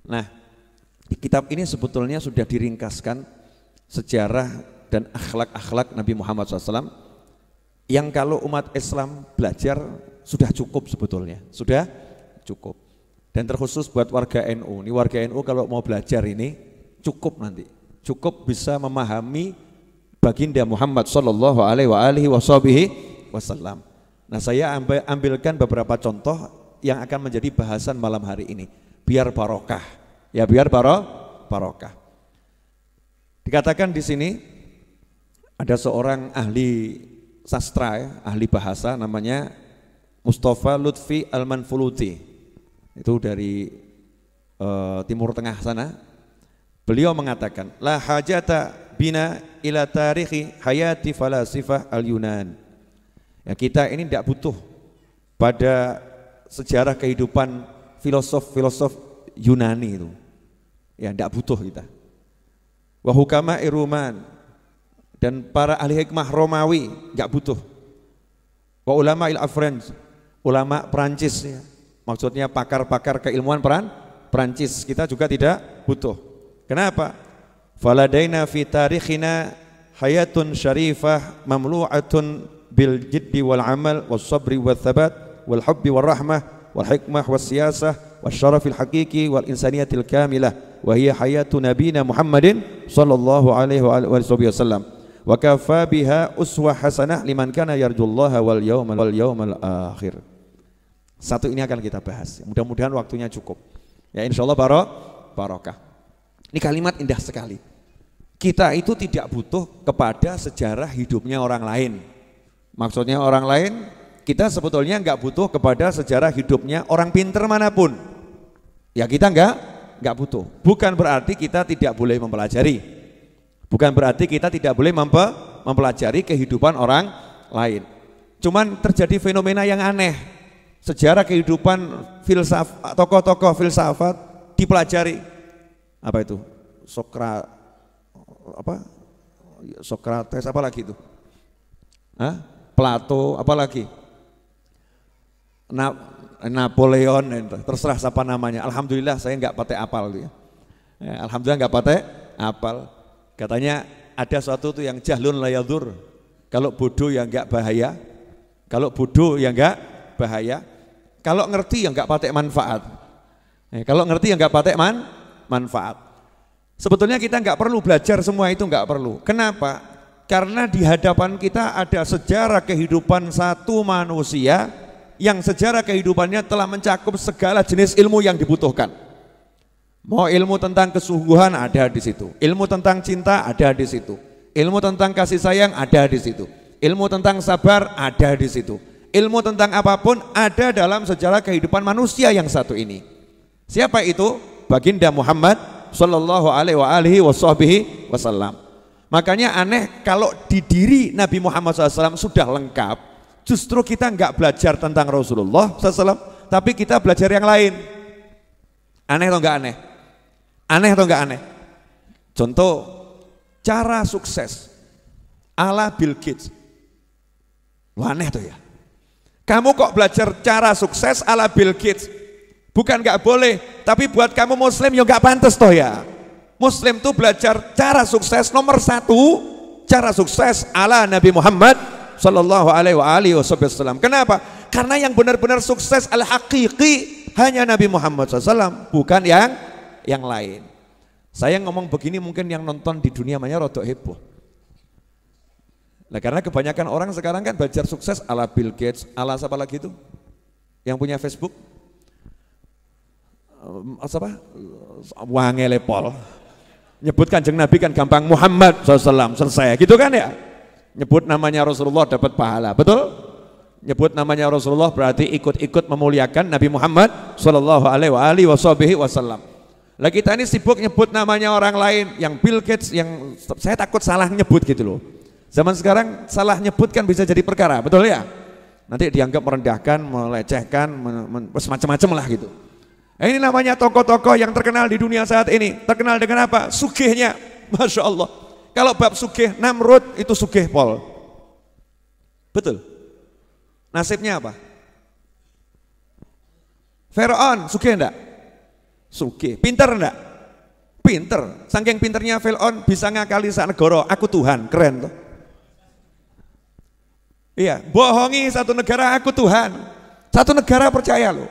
Nah, di kitab ini sebetulnya sudah diringkaskan sejarah dan akhlak-akhlak Nabi Muhammad SAW yang kalau umat Islam belajar sudah cukup sebetulnya, sudah cukup. Dan terkhusus buat warga NU, ini warga NU kalau mau belajar ini cukup nanti, cukup bisa memahami baginda Muhammad Sallallahu Alaihi Wasallam. Nah, saya ambilkan beberapa contoh yang akan menjadi bahasan malam hari ini, biar barokah, ya biar barokah. Dikatakan di sini ada seorang ahli sastra, ya, ahli bahasa namanya Mustafa Lutfi Al-Manfuluti, itu dari Timur Tengah sana. Beliau mengatakan, la hajata bina ila tarikhi hayati falasifah al-Yunan. Ya, kita ini tidak butuh pada sejarah kehidupan filosof-filosof Yunani itu. Ya, tidak butuh kita. Wa hukama Iruman, dan para ahli hikmah Romawi nggak butuh. Wa ulama il-Afrans, ulama Perancis, ya. Maksudnya pakar-pakar keilmuan Perancis, kita juga tidak butuh. Kenapa? Faladaina fi tarikhina hayatun syarifah mamlu'atun bil jiddi wal amal was sabri wal thabat wal hubbi wal rahmah wal hikmah was siyasah wal syarafil haqiqi wal insaniyatil kamilah wa hiya hayatu nabina Muhammadin sallallahu alaihi wasallam wa kafa biha uswah hasanah liman kana yarjullaha wal yawmal akhir. Satu ini akan kita bahas, mudah-mudahan waktunya cukup ya, insyaallah barokah. Ini kalimat indah sekali. Kita itu tidak butuh kepada sejarah hidupnya orang lain. Maksudnya orang lain, kita sebetulnya nggak butuh kepada sejarah hidupnya orang pinter manapun. Ya kita nggak butuh. Bukan berarti kita tidak boleh mempelajari. Bukan berarti kita tidak boleh mempelajari kehidupan orang lain. Cuman terjadi fenomena yang aneh. Sejarah kehidupan filsafat, tokoh-tokoh filsafat dipelajari. Apa itu? Sokrates apa lagi itu? Plato apa lagi? Napoleon, terserah siapa namanya. Alhamdulillah saya nggak pakai apal dia. Ya, alhamdulillah nggak pakai apal. Katanya ada suatu tuh yang jahlun layadur. Kalau bodoh ya nggak bahaya. Kalau bodoh ya nggak bahaya. Kalau ngerti ya nggak pakai manfaat. Kalau ngerti ya nggak pakai manfaat. Sebetulnya kita nggak perlu belajar semua itu, nggak perlu. Kenapa? Karena di hadapan kita ada sejarah kehidupan satu manusia yang sejarah kehidupannya telah mencakup segala jenis ilmu yang dibutuhkan. Mau ilmu tentang kesungguhan ada di situ, ilmu tentang cinta ada di situ, ilmu tentang kasih sayang ada di situ, ilmu tentang sabar ada di situ, ilmu tentang apapun ada dalam sejarah kehidupan manusia yang satu ini. Siapa itu? Baginda Muhammad sallallahu alaihi wasallam. Makanya aneh kalau di diri Nabi Muhammad SAW sudah lengkap, justru kita nggak belajar tentang Rasulullah SAW, tapi kita belajar yang lain. Aneh atau nggak aneh? Aneh atau nggak aneh? Contoh, cara sukses ala Bill Gates. Wah, aneh tuh ya. Kamu kok belajar cara sukses ala Bill Gates? Bukan nggak boleh, tapi buat kamu Muslim ya nggak pantas toh ya. Muslim tuh belajar cara sukses nomor satu, cara sukses ala Nabi Muhammad Sallallahu Alaihi Wasallam. Kenapa? Karena yang benar-benar sukses al-haqiqi hanya Nabi Muhammad SAW, bukan yang lain. Saya ngomong begini mungkin yang nonton di dunia banyak rodok heboh. Nah, karena kebanyakan orang sekarang kan belajar sukses ala Bill Gates, ala siapa lagi itu? Yang punya Facebook? Apa? Wangele Pol. Nyebut Kanjeng Nabi kan gampang, Muhammad SAW, selesai gitu kan ya. Nyebut namanya Rasulullah dapat pahala, betul? Nyebut namanya Rasulullah berarti ikut-ikut memuliakan Nabi Muhammad Sallallahu Alaihi Wasallam. Lah kita ini sibuk nyebut namanya orang lain, yang Bill Gates, yang saya takut salah nyebut gitu loh. Zaman sekarang salah nyebut kan bisa jadi perkara, betul ya? Nanti dianggap merendahkan, melecehkan, macam-macam lah gitu. Ini namanya tokoh-tokoh yang terkenal di dunia saat ini. Terkenal dengan apa? Sugihnya, Masya Allah. Kalau bab sugih, Namrud itu sugih pol. Betul. Nasibnya apa? Firaun sugih enggak? Sugih. Pinter enggak? Pinter. Saking pinternya Firaun bisa ngakali sak negara, aku Tuhan, keren tuh. Iya, bohongi satu negara, aku Tuhan. Satu negara percaya loh.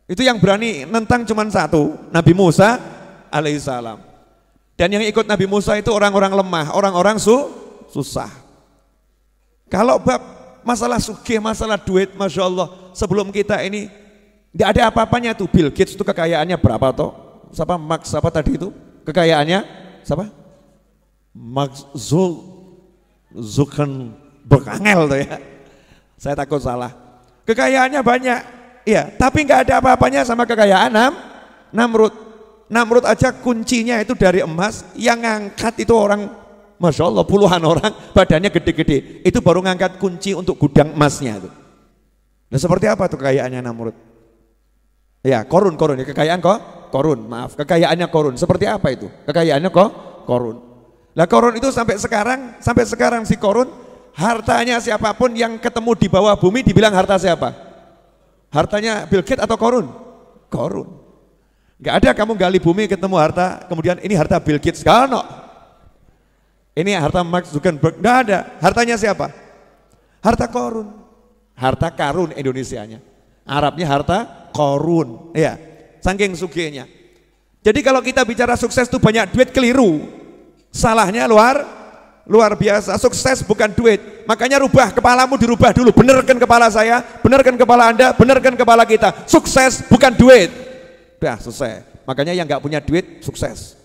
Itu yang berani nentang cuma satu, Nabi Musa alaihissalam. Dan yang ikut Nabi Musa itu orang-orang lemah, orang-orang susah. Kalau bab masalah sugih, masalah duit, Masya Allah, sebelum kita ini tidak ada apa-apanya tuh. Bill Gates itu kekayaannya berapa toh? Siapa Max apa tadi itu? Kekayaannya siapa? Max Zuckerberg angel tuh ya. Saya takut salah. Kekayaannya banyak, iya, tapi nggak ada apa-apanya sama kekayaan Namrud. Namrud aja kuncinya itu dari emas, yang ngangkat itu orang, Masya Allah, puluhan orang, badannya gede-gede. Itu baru ngangkat kunci untuk gudang emasnya itu. Nah seperti apa tuh kekayaannya Namrud? Ya, Korun ya, kekayaan Korun, maaf, kekayaannya Korun. Seperti apa itu? Kekayaannya Korun. Nah Korun itu sampai sekarang si Korun, hartanya siapapun yang ketemu di bawah bumi dibilang harta siapa? Hartanya Bill Gates atau Korun. Gak ada kamu gali bumi ketemu harta, kemudian ini harta Bill Gates, gak ada. Ini harta Mark Zuckerberg, gak ada. Hartanya siapa? Harta Korun. Harta karun Indonesianya. Arabnya harta Korun, ya, saking sugihnya. Jadi kalau kita bicara sukses itu banyak duit, keliru. Salahnya luar biasa. Sukses bukan duit. Makanya rubah kepalamu, dirubah dulu. Benerkan kepala saya, benerkan kepala Anda, benerkan kepala kita. Sukses bukan duit. Udah selesai. Makanya yang nggak punya duit sukses.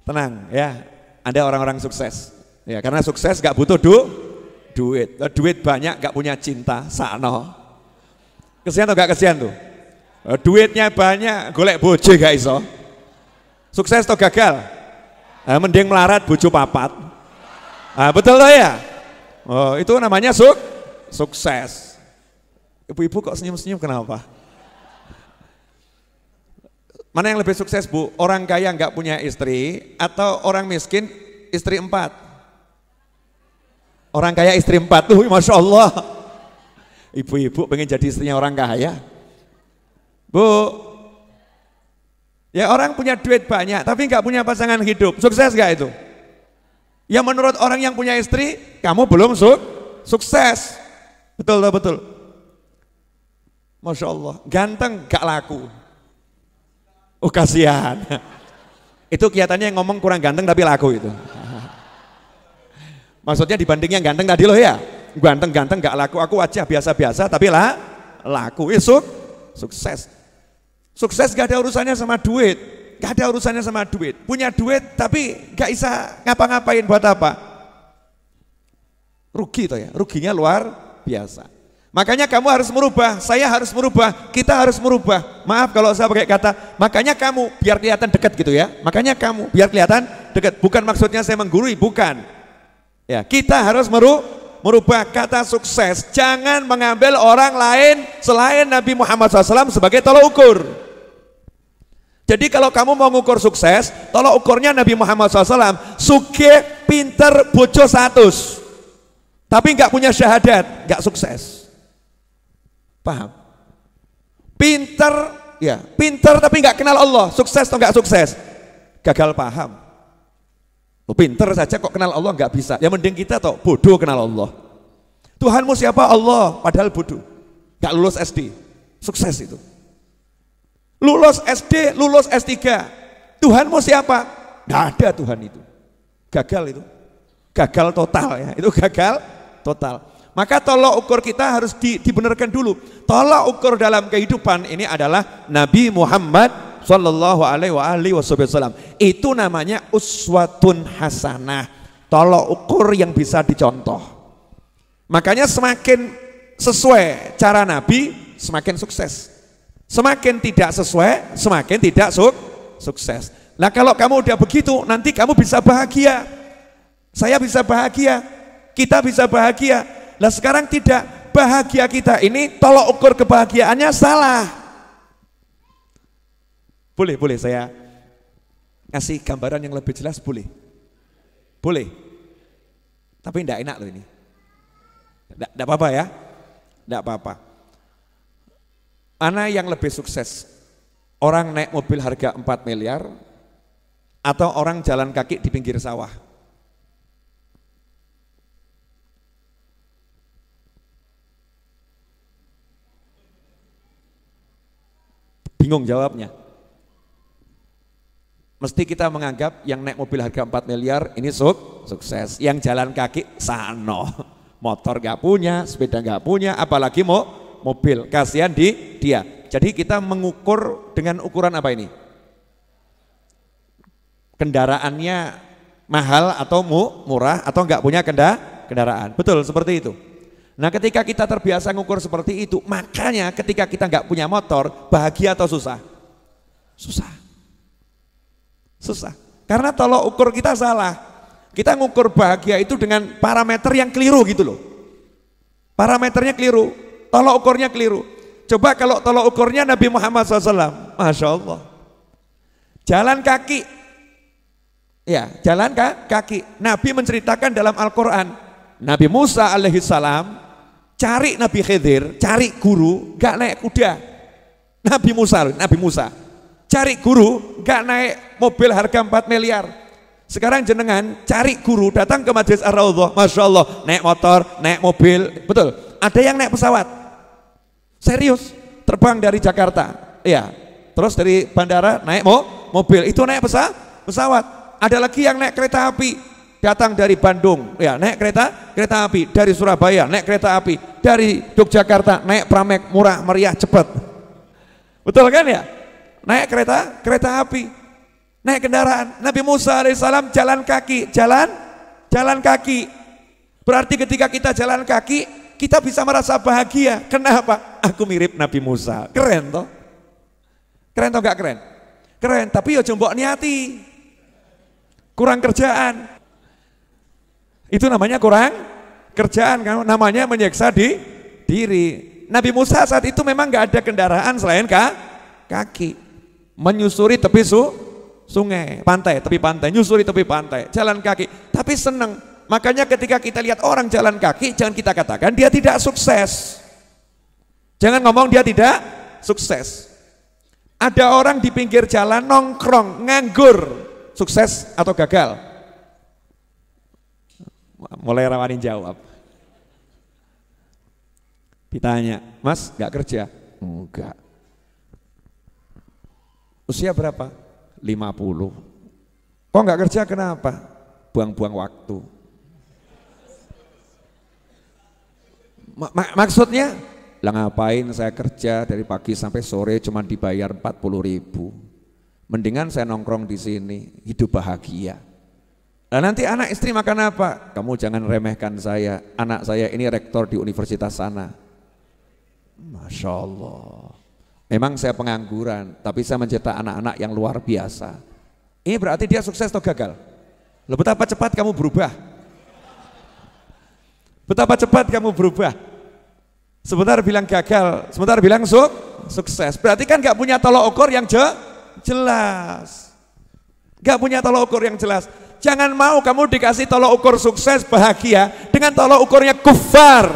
Tenang ya, Anda orang-orang sukses. Ya, karena sukses nggak butuh duit. Duit banyak nggak punya cinta, sakno. Kesian atau nggak kesian tuh? Duitnya banyak, golek bojo gak iso. Sukses atau gagal? Mending melarat bojo papat. Betul loh ya? Oh, itu namanya sukses. Ibu-ibu kok senyum-senyum kenapa? Mana yang lebih sukses Bu? Orang kaya nggak punya istri atau orang miskin istri 4? Orang kaya istri 4 tuh, Masya Allah. Ibu-ibu pengen jadi istrinya orang kaya. Bu, ya orang punya duit banyak tapi nggak punya pasangan hidup, sukses nggak itu? Ya menurut orang yang punya istri, kamu belum sukses. Betul. Masya Allah, ganteng gak laku. Oh kasihan. Itu kelihatannya yang ngomong kurang ganteng tapi laku itu. Maksudnya dibanding yang ganteng tadi loh ya. Ganteng gak laku, aku wajah biasa-biasa tapi laku. Sukses. Sukses gak ada urusannya sama duit. Gak ada urusannya sama duit. Punya duit tapi gak bisa ngapa-ngapain buat apa? Rugi toh ya, ruginya luar biasa. Makanya kamu harus merubah, saya harus merubah, kita harus merubah. Maaf kalau saya pakai kata, makanya kamu biar kelihatan dekat gitu ya. Makanya kamu biar kelihatan dekat. Bukan maksudnya saya menggurui, bukan. Ya, kita harus merubah kata sukses. Jangan mengambil orang lain selain Nabi Muhammad SAW sebagai tolak ukur. Jadi kalau kamu mau ngukur sukses, tolak ukurnya Nabi Muhammad SAW. Sugih, pinter, bojo 100. Tapi nggak punya syahadat, nggak sukses. Paham? Pinter tapi nggak kenal Allah, sukses atau nggak sukses? Gagal paham. Pinter saja kok kenal Allah nggak bisa. Ya mending kita toh bodoh kenal Allah. Tuhanmu siapa? Allah, padahal bodoh. Nggak lulus SD, sukses itu. Lulus SD, lulus S3. Tuhanmu siapa? Nggak ada Tuhan itu. Gagal itu. Gagal total ya. Itu gagal total. Maka tolak ukur kita harus dibenarkan dulu. Tolak ukur dalam kehidupan ini adalah Nabi Muhammad Sallallahu Alaihi Wasallam. Itu namanya uswatun hasanah. Tolak ukur yang bisa dicontoh. Makanya semakin sesuai cara Nabi, semakin sukses. Semakin tidak sesuai, semakin tidak sukses. Nah kalau kamu udah begitu, nanti kamu bisa bahagia. Saya bisa bahagia, kita bisa bahagia. Nah sekarang tidak, bahagia kita ini tolak ukur kebahagiaannya salah. Boleh saya kasih gambaran yang lebih jelas, boleh? Boleh. Tapi enggak enak loh ini. Enggak apa-apa ya? Enggak apa-apa. Mana yang lebih sukses? Orang naik mobil harga 4 miliar atau orang jalan kaki di pinggir sawah? Bingung jawabnya. Mesti kita menganggap yang naik mobil harga 4 miliar ini sukses. Yang jalan kaki sano. Motor gak punya, sepeda gak punya, apalagi mau mobil. Kasihan dia. Jadi kita mengukur dengan ukuran apa ini? Kendaraannya mahal atau murah atau enggak punya kendaraan. Betul, seperti itu. Nah, ketika kita terbiasa mengukur seperti itu, makanya ketika kita enggak punya motor, bahagia atau susah? Susah. Karena tolok ukur kita salah. Kita mengukur bahagia itu dengan parameter yang keliru gitu loh. Parameternya keliru, tolok ukurnya keliru. Coba kalau tolok ukurnya Nabi Muhammad SAW, Masya Allah. Jalan kaki, ya jalan kaki. Nabi menceritakan dalam Al-Quran, Nabi Musa alaihissalam cari Nabi Khidir, cari guru, gak naik kuda. Nabi Musa cari guru, gak naik mobil harga 4 miliar. Sekarang jenengan cari guru, datang ke Majlis Ar-Raudhah, Masya Allah, naik motor, naik mobil, betul. Ada yang naik pesawat. Serius, terbang dari Jakarta, ya, terus dari bandara naik mobil, itu naik pesawat. Ada lagi yang naik kereta api, datang dari Bandung, ya naik kereta api, dari Surabaya naik kereta api, dari Yogyakarta naik Pramek, murah, meriah, cepat. Betul kan ya? Naik kereta api, naik kendaraan. Nabi Musa alaihissalam jalan kaki, jalan kaki. Berarti ketika kita jalan kaki, kita bisa merasa bahagia. Kenapa? Aku mirip Nabi Musa. Keren toh? Keren toh gak keren? Keren, tapi ya jombok niati. Kurang kerjaan. Itu namanya kurang kerjaan, namanya menyiksa diri. Nabi Musa saat itu memang gak ada kendaraan selain kaki. Menyusuri tepi sungai, tepi pantai, nyusuri tepi pantai, jalan kaki. Tapi senang. Makanya ketika kita lihat orang jalan kaki, jangan kita katakan dia tidak sukses. Jangan ngomong dia tidak sukses. Ada orang di pinggir jalan nongkrong, nganggur, sukses atau gagal? Mulai rawanin jawab. Ditanya, Mas gak kerja? Enggak. Usia berapa? 50. Kok gak kerja kenapa? Buang-buang waktu. Maksudnya, lah ngapain saya kerja dari pagi sampai sore cuma dibayar 40.000. Mendingan saya nongkrong di sini, hidup bahagia. Nah, nanti anak istri makan apa? Kamu jangan remehkan saya, anak saya ini rektor di universitas sana. Masya Allah. Memang saya pengangguran, tapi saya mencetak anak-anak yang luar biasa. Ini berarti dia sukses atau gagal? Loh, betapa cepat kamu berubah. Betapa cepat kamu berubah. Sebentar bilang gagal, sebentar bilang sukses. Berarti kan gak punya tolok ukur yang jelas. Gak punya tolok ukur yang jelas. Jangan mau kamu dikasih tolok ukur sukses bahagia dengan tolok ukurnya kufar.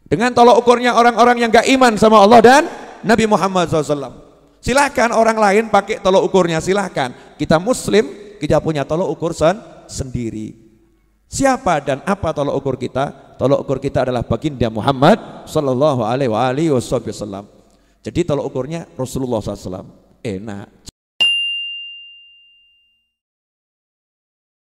Dengan tolok ukurnya orang-orang yang gak iman sama Allah dan Nabi Muhammad SAW. Silahkan orang lain pakai tolok ukurnya, silahkan. Kita muslim, kita punya tolok ukur sendiri. Siapa dan apa tolok ukur kita? Tolok ukur kita adalah baginda Muhammad sallallahu alaihi wasallam. Jadi tolok ukurnya Rasulullah SAW. Enak.